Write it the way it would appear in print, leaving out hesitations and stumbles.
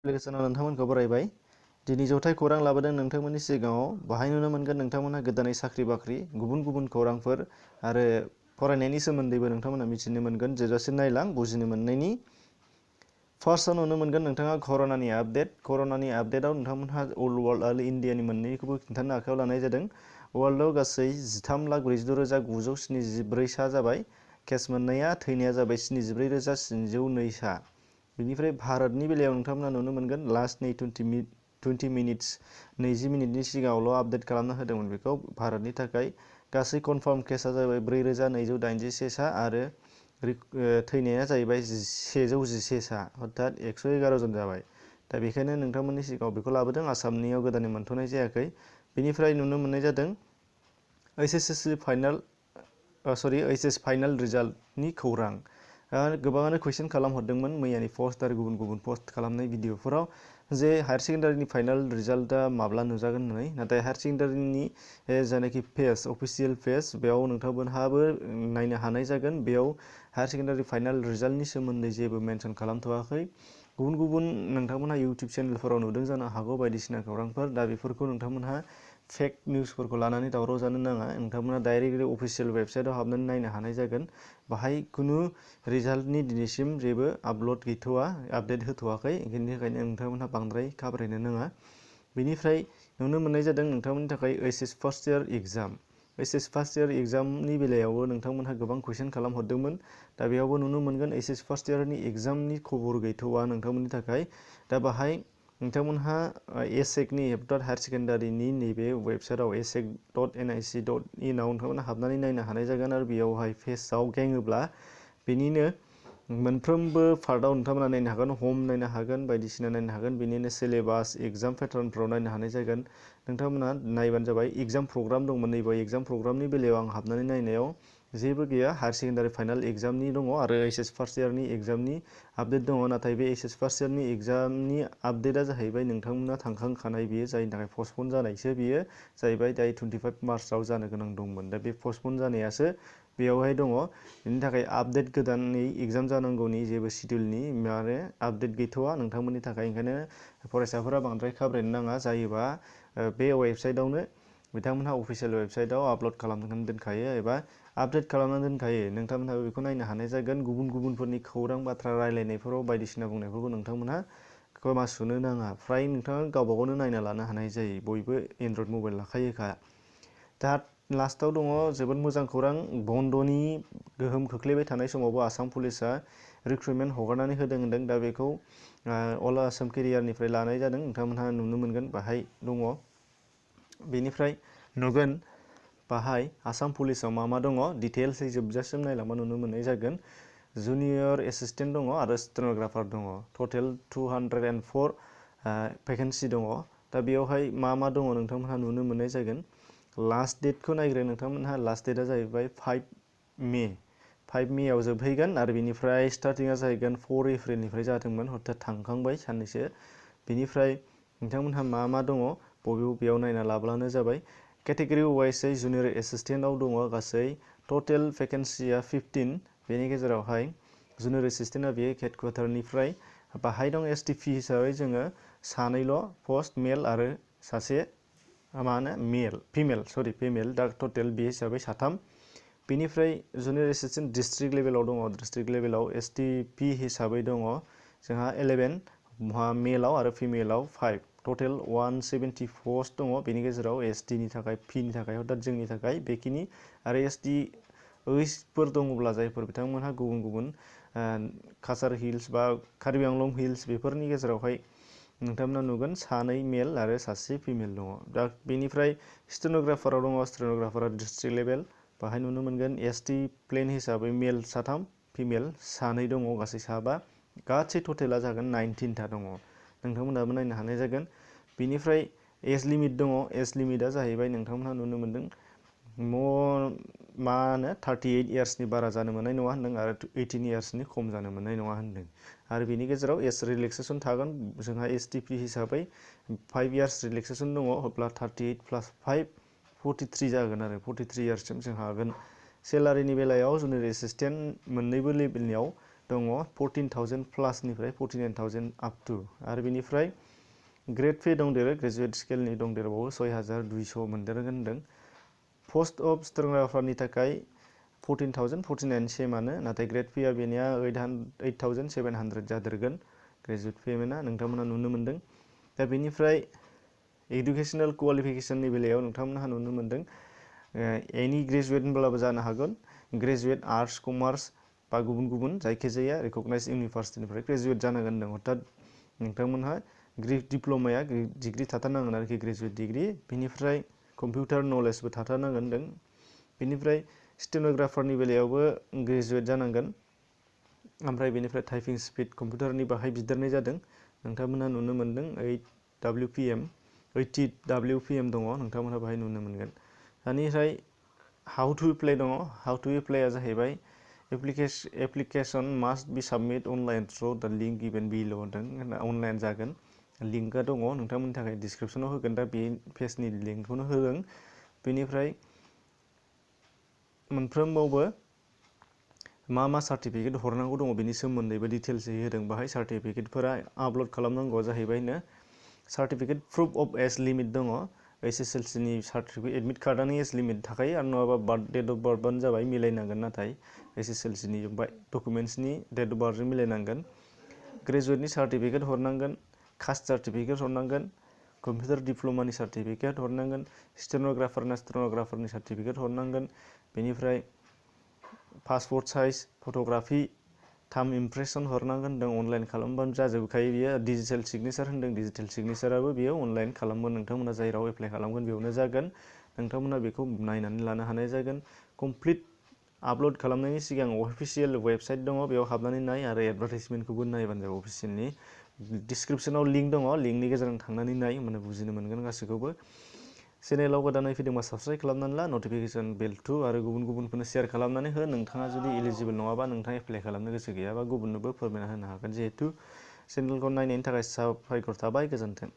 एप्लिकेशनाव नोंथांमोनखौ बरायबाय। दिनै जथाय खौरां लाबोदों नोंथांमोननि सिगाङाव। बाहाय नुनो मोनगोन नोंथांमोनहा गोदानै साख्रि बाख्रि गुबुन गुबुन खौरांफोर आरो फरायनायनि सोमोन्दैबो नोंथांमोनहा मिथिनो मोनगोन। जोबजासिम नायलां बुजिनो मोननायनि। फार्स्टआव नुनो मोनगोन नोंथाङा कर'नानि आपडेट। कर'नानि आपडेटआव नोंथांमोनहा अल वर्ल्ड आरो इन्डियानि मोननैखौबो खिन्थानो आखायाव लानाय जादों। वर्ल्डआव गासै 13,46,974 सा जाबाय। केस मोननाया थैनाया जाबाय 74,702 सा। बेनिफ्राय भारतनि बेलायाव नोंथांमोना नुनो मोनगोन लास्ट नै 20 मिनिट्स 20 मिनिटनि सिगाङावल' आपडेट खालामना होदोंमोन बेखौ। भारतनि थाखाय गासै कनफार्म केसा जाबाय 4,281 सा आरो थैनाया जाहैबाय 111 सा अर्थात 111 जन जाबाय। दा बेखायनो नोंथांमोननि सिगाङाव बेखौ लाबोदों। आसामनियाव गोदानै मोनथ'नाय जायाखै। बेनिफ्राय नुनो मोननाय जादों ओइचएस फाइनाल रिजाल्टनि खौरां। गोबाङानो कुइसन खालामहरदोंमोन मैयानि पस्ट आरो गुबुन गुबुन पस्ट खालामनाय भिडिअफोराव जे हायार सेकेन्डारिनि फाइनाल रिजाल्टआ माब्ला नुजागोन होननानै। नाथाय हायार सेकेन्डारिनि जायनाखि पेज अफिसियेल पेज बेयाव नोंथांमोनहाबो नायनो हानाय जागोन। बेयाव हायार सेकेन्डारि फाइनाल रिजाल्टनि सोमोन्दै जेबो मेनसन खालामथ'वाखै। गुबुन गुबुन नोंथांमोनहा इउटुब चेनेलफोराव नुदों जानो हागौ बायदिसिना खौरांफोर। दा बेफोरखौ नोंथांमोनहा फेक निउसफोरखौ लानानै दावराव जानो नाङा। नोंथांमोना डाइरेक्टलि अफिसियेल वेबसाइटआव हाबनानै नायनो हानाय जागोन। बाहाय खुनु रिजाल्टनि दिनैसिम जेबो आपल'ड गैथ'वा, आपडेट होथ'वाखै। बेनि थाखायनो नोंथांमोनहा बांद्राय घाबरायनो नाङा। बेनिफ्राय नुनो मोननाय जादों नोंथांमोननि थाखाय HS first year exam. HS first year एग्जामनि बेलायावबो नोंथांमोनहा गोबां कुइसन खालामहरदोंमोन। दा बेयावबो नुनो मोनगोन ओइचएस फार्स्ट इयारनि एग्जामनि खबर गैथ'वा नोंथांमोननि थाखाय। दा बाहाय नोंथांमोनहा एसेकनि अर्थात हायार सेकेन्डारिनि नैबे वेबसाइटआव asec.nic.in आव नोंथांमोनहा हाबनानै नायनो हानाय जागोन। आरो बेयावहाय पेजआव गेङोब्ला बेनिनो मोनफ्रोमबो पार्टआव नोंथांमोना नायनो हागोन। हम नायनो हागोन, बायदिसिना नायनो हागोन। बेनिनो सिलेबास एग्जाम पेटार्नफ्राव नायनो हानाय जागोन। नोंथांमोना नायबानो जाबाय। एग्जाम प्रग्राम दंमोन नैबे एग्जाम प्रग्रामनि बेलायाव आं हाबनानै नायनायाव जेबो गैया। हायार सेकेन्डारि फाइनाल एग्जामनि दङ आरो ओइचएस फार्स्ट इयारनि एग्जामनि आपडेट दङ। नाथाय बे ओइचएस फार्स्ट इयारनि एग्जामनि आपडेटआ जाहैबाय नोंथांमोना थांखांखानाय, बेयो जायनि थाखाय पस्टपन जानायसो। बेयो जाहैबाय दायो 25 मार्चआव जानो गोनां दंमोन। दा बे पस्टपन जानायासो बेयावहाय दङ। बेनि थाखाय आपडेट गोदानै एग्जाम जानांगौनि जेबो सिडिउलनि माने आपडेट गैथ'वा नोंथांमोननि थाखाय। ओंखायनो फरायसाफोरा बांद्राय घाबरायनो नाङा। जायोबा बे वेबसाइटआवनो बिथांमोनहा अफिसियेल वेबसाइटआव आपल'ड खालामनानै दोनखायो एबा आपडेट खालामनानै दोनखायो। नोंथांमोनहाबो बेखौ नायनो हानाय जागोन। गुबुन गुबुनफोरनि खौरां बाथ्रा रायलायनायफोराव बायदिसिना बुंनायफोरखौ नोंथांमोनहा खोमासुनो नाङा। फ्राय नोंथाङा गावबा गावनो नायना लानो हानाय जायो। बयबो एन्ड्रइड मबाइल लाखायोखा। दा लास्टआव दङ जोबोद मोजां खौरां। बन्द'नि गोहोम खोख्लैबाय थानाय समावबो आसाम पुलिसा रिक्रुटमेन्ट हगारनानै होदों। दा बेखौ अल आसाम केरियारनिफ्राय लानाय जादों। नोंथांमोनहा नुनो मोनगोन बाहाय दङ। बेनिफ्राय नुगोन बाहाय आसाम पुलिसाव मा मा दङ डिटेल्सै जोबजासिम नायलांबा नुनो मोननाय जागोन। जुनियर एसिस्टेन्ट दङ आरो स्टेन'ग्राफार दङ। टटेल 204 भेकेन्सि दङ। दा बेयावहाय मा मा दङ नोंथांमोनहा नुनो मोननाय जागोन। लास्ट डेटखौ नायग्रो नोंथांमोनहा। लास्ट डेटआ जाहैबाय 5 मेआव जोबहैगोन आरो बेनिफ्राय स्टार्टिंआ जाहैगोन 4 एप्रिलनिफ्राय जादोंमोन। हथात थांखांबाय साननैसो। बेनिफ्राय नोंथांमोनहा मा मा दङ बबेयाव नायना लाब्लानो जाबाय। केटेगरि वाइसै जुनियर एसिस्टेन्टआव दङ गासै टटेल भेकेन्सिया 15। बेनि गेजेरावहाय जुनियर एसिस्टेन्टआ बेयो हेडकुवार्टारनिफ्राय बाहाय दं। एसटिपि हिसाबै जोङो सानैल' पस्ट मेल आरो सासे फिमेल। दा टटेल बे हिसाबै साथाम। बेनिफ्राय जुनियर एसिस्टेन्ट डिस्ट्रिक्ट लेभेलाव दङ। डिस्ट्रिक्ट लेभेलाव एसटिपि हिसाबै दङ जोंहा 11 मेलाव आरो फिमेलाव 5। टटेल 170 पस्ट दङ। बेनि गेजेराव एसटिनि थाखाय फिनि थाखाय अर्थात जोंनि थाखाय बेखिनि। आरो एसटि ओइसफोर दङब्ला जायफोर बिथांमोनहा गुबुन गुबुन काछार हिल्स बा कार्बि आंलं हिल्स बेफोरनि गेजेरावहाय नोंथांमोना नुगोन 2 मेल आरो 1 फिमेल दङ। दा बेनिफ्राय स्टेन'ग्राफाराव दङ। स्टेन'ग्राफारा डिस्ट्रिक्ट लेभेल बाहाय नुनो मोनगोन एसटि प्लेन हिसाबै मेल 3 फिमेल 2 दङ गासै 7। गासै टटेला जागोन 19टा दङ। नोंथांमोनहाबो नायनो हानाय जागोन। बेनिफ्राय एज लिमिट दङ। एज लिमिटआ जाहैबाय नोंथांमोनहा नुनो मोनदों 38 इयार्सनि बारा जानो मोननाय नङा होनदों आरो 18 इयार्सनि खम जानो मोननाय नङा होनदों। आरो बेनि गेजेराव एज रिलेक्सेसन थागोन। जोंहा एसटिपि हिसाबै 5 इयार्स रिलेक्सेसन दङ। अब्ला 38 + 5 43 जागोन आरो 43 इयार्ससिम जों हागोन। सेलारिनि बेलायाव जुनियर एसिस्टेन्ट मोननैबो लेभेलनियाव दङ 14,000 प्लासनिफ्राय 49,000 आप टु आरो बेनिफ्राय ग्रेड पे दंदेरो ग्रेजुवेट स्केलनि दंदेरबावो 6,200 मोनदेरगोन होनदों पस्ट अफ स्टेन'ग्राफारनि थाखाय 14,000 49 सेमानो नाथाय ग्रेड पेआ बेनिया 8,700 जादेरगोन ग्रेजुवेट पेमेन्टआ नोंथांमोना नुनो मोन्दों दा बेनिफ्राय एडुकेसनेल क्वालिफिकेसननि बेलायाव नोंथांमोनहा नुनो मोन्दों एनि ग्रेजुवेट होनब्लाबो जानो हागोन ग्रेजुवेट आर्ट्स कमार्स बा गुबुन गुबुन जायखिजाया रिकगनाइज इउनिभार्सिटिनिफ्राय ग्रेजुवेट जानांगोन होनदों अर्थात नोंथांमोनहा डिप्ल'माया डिग्री थाथारनांगोन आरोखि ग्रेजुवेट डिग्री बेनिफ्राय कम्पिउटार नलेजबो थाथारनांगोन होनदों बेनिफ्राय स्टेन'ग्राफारनि बेलायावबो ग्रेजुवेट जानांगोन ओमफ्राय बेनिफ्राय टाइपिं स्पिड कम्पिउटारनि बाहाय बिदेरनाय जादों नोंथांमोनहा नुनो मोन्दों 80 WPM दङ नोंथांमोनहा बाहाय नुनो मोनगोन बेनिफ्राय हाउ टु एप्लाइ दङ हाउ टु एप्लाइआ जाहैबाय एप्लिकेसन मास्ट बी साबमिट अनलाइन थ्रु द लिंक गिभेन बिल' होनदों अनलाइन जागोन लिंकआ दङ नोंथांमोननि थाखाय डिसक्रिपसनाव होगोन दा बे पेजनि लिंकखौनो होदों बेनिफ्राय मोनफ्रोमावबो मा सार्टिफिकेट हरनांगौ दङ बेनि सोमोन्दैबो डिटेल्सै होदों बाहाय सार्टिफिकेटफोरा आपल'ड खालामनांगौआ जाहैबायनो certificate proof of age limit दङ SSLC नि सार्टिफिकेट एडमिट कार्डआनो एज लिमिट थाखायो आरो नङाबा डेट अफ बार्थआनो जाबाय मिलायनांगोन नाथाय SSLC नि डकुमेन्ट्सनि डेट अफ बार्थजों मिलायनांगोन ग्रेजुवेटनि सार्टिफिकेट हरनांगोन कास्ट सार्टिफिकेट हरनांगोन कम्पिउटार डिप्ल'मानि सार्टिफिकेट हरनांगोन स्टेन'ग्राफारनि सार्टिफिकेट हरनांगोन बेनिफ्राय पासपर्ट साइज फट'ग्राफि 3 इमप्रेसन हरनांगोन होनदों अनलाइन खालामबानो जाजोबखायो बियो डिजिटेल सिगनेचार होनदों डिजिटेल सिगनेचाराबो बियो अनलाइन खालामगोन नोंथांमोना जाय राव एप्लाइ खालामगोन बेयावनो जागोन नोंथांमोना बेखौ नायनानै लानो हानाय जागोन कमप्लिट आपल'ड खालामनायनि सिगां अफिसियेल वेबसाइट दङ बेयाव हाबनानै नाय आरो एडभार्टाइजमेन्टखौबो नायबानो जाबाय अफिसियेलनि डिसक्रिपसनाव लिंक दङ लिंकनि गेजेरजों थांनानै नाय होमबानो बुजिनो मोनगोन गासैखौबो चेनेलाव गोदानै फैदोंबा साबस्क्राइब खालामनानै ला नटिफिकेसन बेल टु आरो गुबुनफोरनो शेयार खालामनानै हो नोंथाङा जुदि इलिजिबल नङाबा नोंथाङा एप्लाइ खालामनो गोसो गैयाबा गुबुननोबो फोरमायना होनो हागोन जिहेतु चेनेलखौ नायनायनि थाखाय साबायखर थाबाय गोजोन्थों।